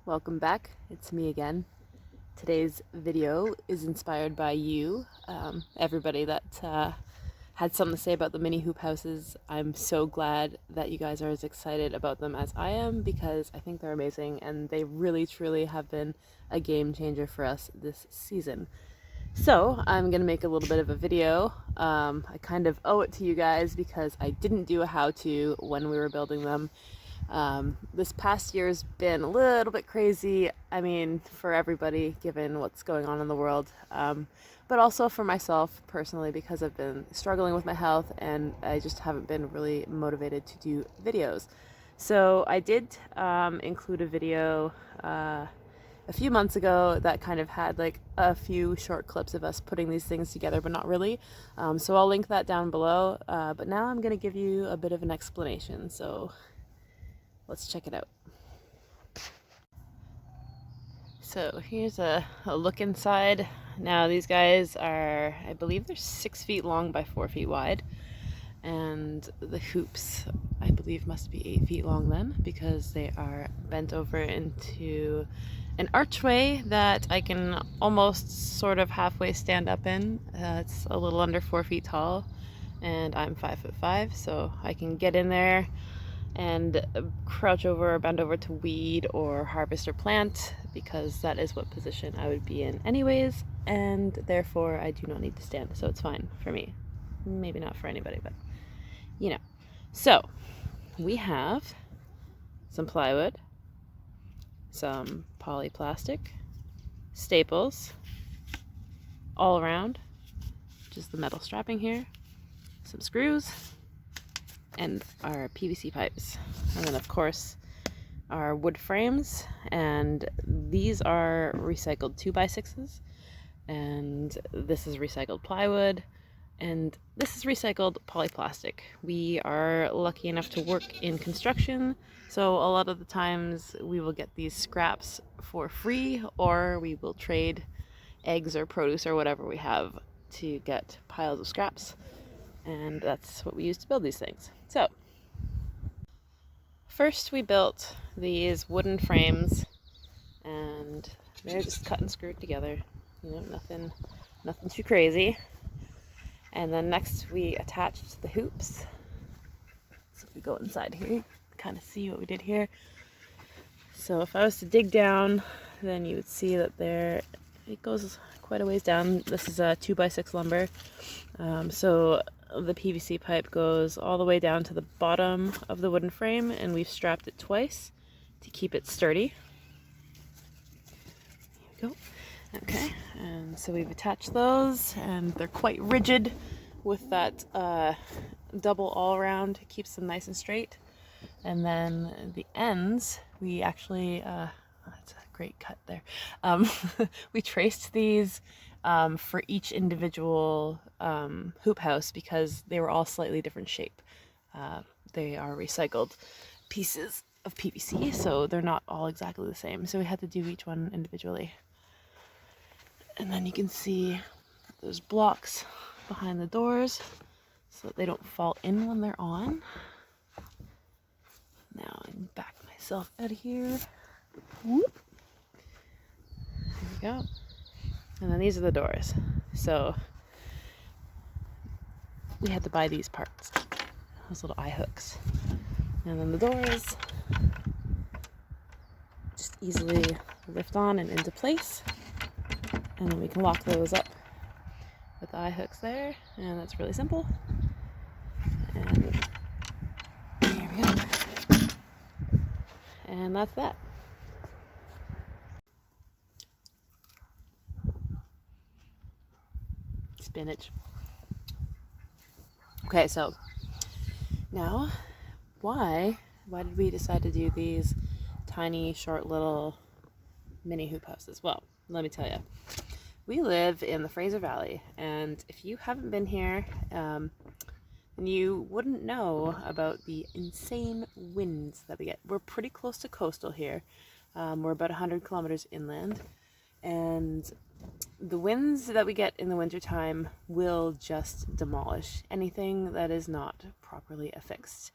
welcome back. It's me again. Today's video is inspired by you, everybody that had something to say about the mini hoop houses. I'm so glad that you guys are as excited about them as I am because I think they're amazing and they really truly have been a game changer for us this season. So I'm gonna make a little bit of a video. I kind of owe it to you guys because I didn't do a how-to when we were building them. This past year's been a little bit crazy, I mean, for everybody, given what's going on in the world, but also for myself personally because I've been struggling with my health and I just haven't been really motivated to do videos. So I did include a video a few months ago that kind of had like a few short clips of us putting these things together, but not really. So I'll link that down below, but now I'm going to give you a bit of an explanation. So let's check it out. So here's a look inside. Now these guys are, I believe they're 6 feet long by 4 feet wide. And the hoops, I believe, must be 8 feet long then because they are bent over into an archway that I can almost sort of halfway stand up in. It's a little under 4 feet tall and I'm 5'5", so I can get in there and crouch over or bend over to weed or harvest or plant because that is what position I would be in anyways, and therefore I do not need to stand, so it's fine for me. Maybe not for anybody, but you know. So we have some plywood, some polyplastic, staples all around, just the metal strapping here, some screws, and our PVC pipes, and then of course our wood frames, and these are recycled 2x6s, and this is recycled plywood, and this is recycled polyplastic. We are lucky enough to work in construction, so a lot of the times we will get these scraps for free, or we will trade eggs or produce or whatever we have to get piles of scraps. And that's what we use to build these things. So first we built these wooden frames, and they're just cut and screwed together, you know, nothing too crazy. And then next we attached the hoops. So if we go inside here, you can kind of see what we did here. So if I was to dig down, then you would see that it goes quite a ways down. This is a 2x6 lumber. So the PVC pipe goes all the way down to the bottom of the wooden frame, and we've strapped it twice to keep it sturdy. Here we go. Okay, and so we've attached those, and they're quite rigid with that double all around. It keeps them nice and straight. And then the ends, we actually, that's a great cut there. We traced these for each individual hoop house because they were all slightly different shape. They are recycled pieces of PVC, so they're not all exactly the same. So we had to do each one individually. And then you can see those blocks behind the doors so that they don't fall in when they're on. Now I can back myself out of here. Whoop. There we go. And then these are the doors. So we had to buy these parts, those little eye hooks. And then the doors just easily lift on and into place. And then we can lock those up with the eye hooks there. And that's really simple. And here we go. And that's that. Spinach. Okay, so now why did we decide to do these tiny, short little mini hoop houses? Well, let me tell you. We live in the Fraser Valley, and if you haven't been here, then you wouldn't know about the insane winds that we get. We're pretty close to coastal here. We're about 100 kilometers inland, and the winds that we get in the wintertime will just demolish anything that is not properly affixed,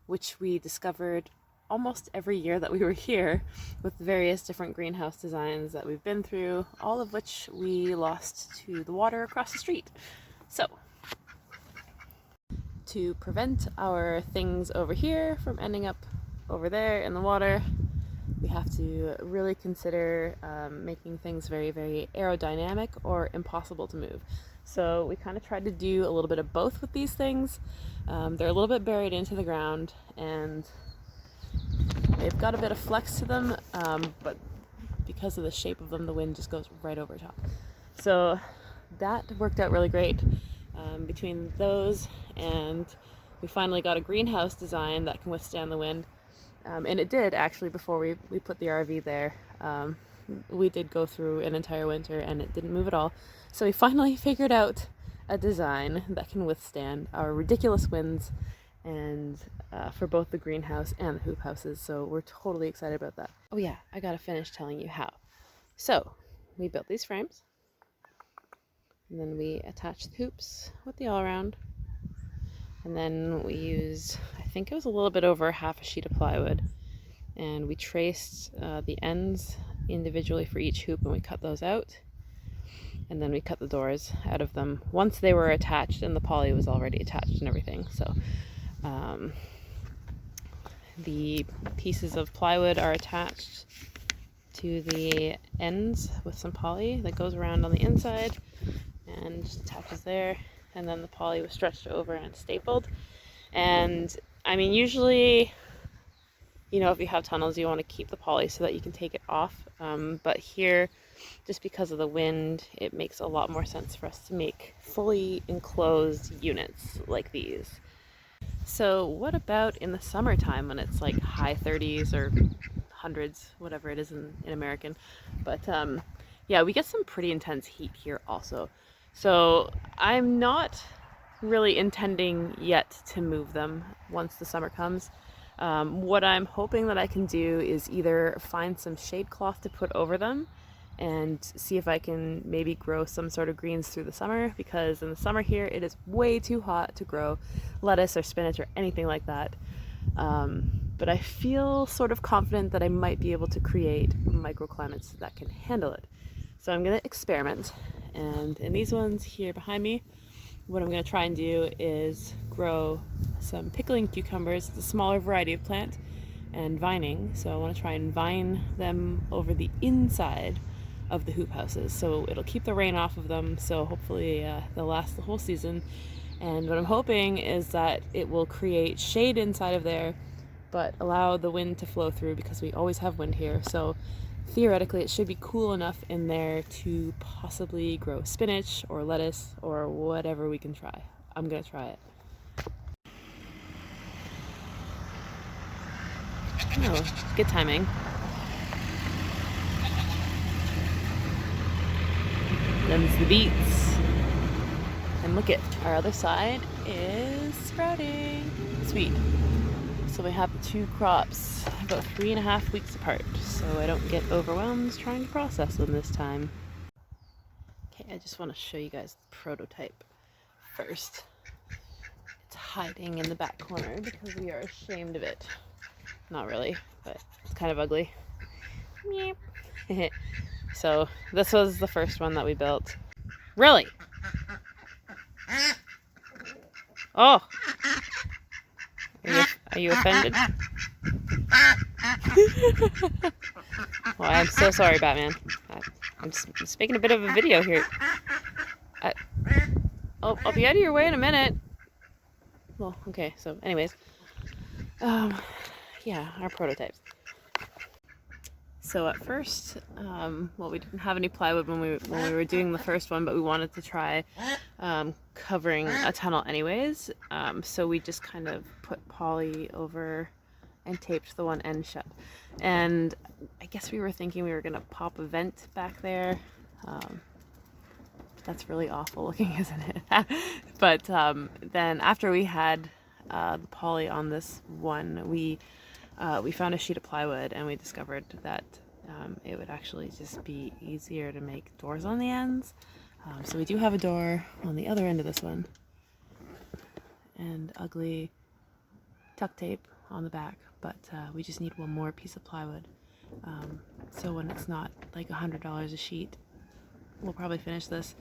which we discovered almost every year that we were here with various different greenhouse designs that we've been through, all of which we lost to the water across the street. So, to prevent our things over here from ending up over there in the water, we have to really consider making things very, very aerodynamic or impossible to move. So we kind of tried to do a little bit of both with these things. They're a little bit buried into the ground and they've got a bit of flex to them, but because of the shape of them, the wind just goes right over top. So that worked out really great. Between those, and we finally got a greenhouse design that can withstand the wind. And it did, actually, before we put the RV there. We did go through an entire winter and it didn't move at all. So we finally figured out a design that can withstand our ridiculous winds, and for both the greenhouse and the hoop houses. So we're totally excited about that. Oh yeah, I gotta finish telling you how. So we built these frames, and then we attached the hoops with the all-around, and then we used, I think it was a little bit over half a sheet of plywood, and we traced the ends individually for each hoop, and we cut those out, and then we cut the doors out of them once they were attached and the poly was already attached and everything. So the pieces of plywood are attached to the ends with some poly that goes around on the inside and just attaches there, and then the poly was stretched over and stapled. And I mean, usually, you know, if you have tunnels, you want to keep the poly so that you can take it off, but here, just because of the wind, it makes a lot more sense for us to make fully enclosed units like these. So what about in the summertime when it's like high 30s or hundreds, whatever it is in American, but yeah, we get some pretty intense heat here also. So I'm not really intending yet to move them once the summer comes. What I'm hoping that I can do is either find some shade cloth to put over them and see if I can maybe grow some sort of greens through the summer, because in the summer here it is way too hot to grow lettuce or spinach or anything like that. But I feel sort of confident that I might be able to create microclimates that can handle it. So I'm going to experiment, and in these ones here behind me, what I'm going to try and do is grow some pickling cucumbers. It's a smaller variety of plant, and vining. So I want to try and vine them over the inside of the hoop houses, so it'll keep the rain off of them, so hopefully they'll last the whole season. And what I'm hoping is that it will create shade inside of there, but allow the wind to flow through, because we always have wind here. So theoretically it should be cool enough in there to possibly grow spinach or lettuce or whatever we can try. I'm gonna try it. Oh, good timing. Them's the beets. And look at our other side is sprouting. Sweet. So we have the two crops about 3.5 weeks apart, so I don't get overwhelmed trying to process them this time. Okay, I just want to show you guys the prototype first. It's hiding in the back corner because we are ashamed of it. Not really, but it's kind of ugly. So this was the first one that we built. Really? Oh! Are you offended? Well, I'm so sorry, Batman. I'm just making a bit of a video here. I'll be out of your way in a minute. Well, okay, so anyways. Yeah, our prototypes. So at first, well, we didn't have any plywood when we were doing the first one, but we wanted to try covering a tunnel anyways. So we just kind of put poly over and taped the one end shut. And I guess we were thinking we were gonna pop a vent back there. That's really awful looking, isn't it? But then after we had the poly on this one, we found a sheet of plywood, and we discovered that it would actually just be easier to make doors on the ends. So we do have a door on the other end of this one, and ugly tuck tape on the back, but we just need one more piece of plywood. So when it's not like $100 a sheet, we'll probably finish this.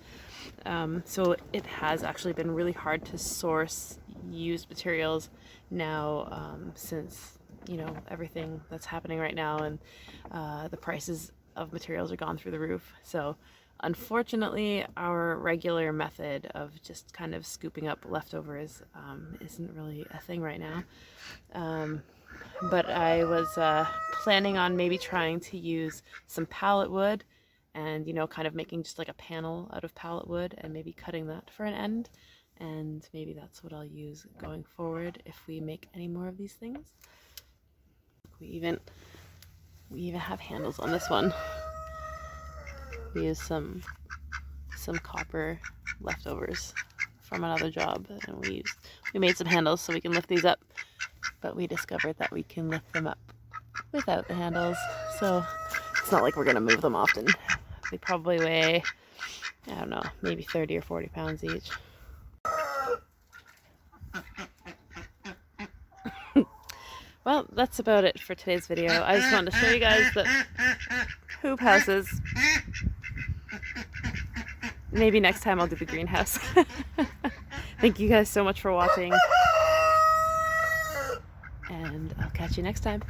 So it has actually been really hard to source used materials now, since, you know, everything that's happening right now, and the prices of materials are gone through the roof. So unfortunately, our regular method of just kind of scooping up leftovers isn't really a thing right now. But I was planning on maybe trying to use some pallet wood and, you know, kind of making just like a panel out of pallet wood and maybe cutting that for an end. And maybe that's what I'll use going forward if we make any more of these things. We even have handles on this one. We used some copper leftovers from another job, and we made some handles so we can lift these up, but we discovered that we can lift them up without the handles, so it's not like we're gonna move them often. They probably weigh, I don't know, maybe 30 or 40 pounds each. Well, that's about it for today's video. I just wanted to show you guys the hoop houses. Maybe next time I'll do the greenhouse. Thank you guys so much for watching, and I'll catch you next time.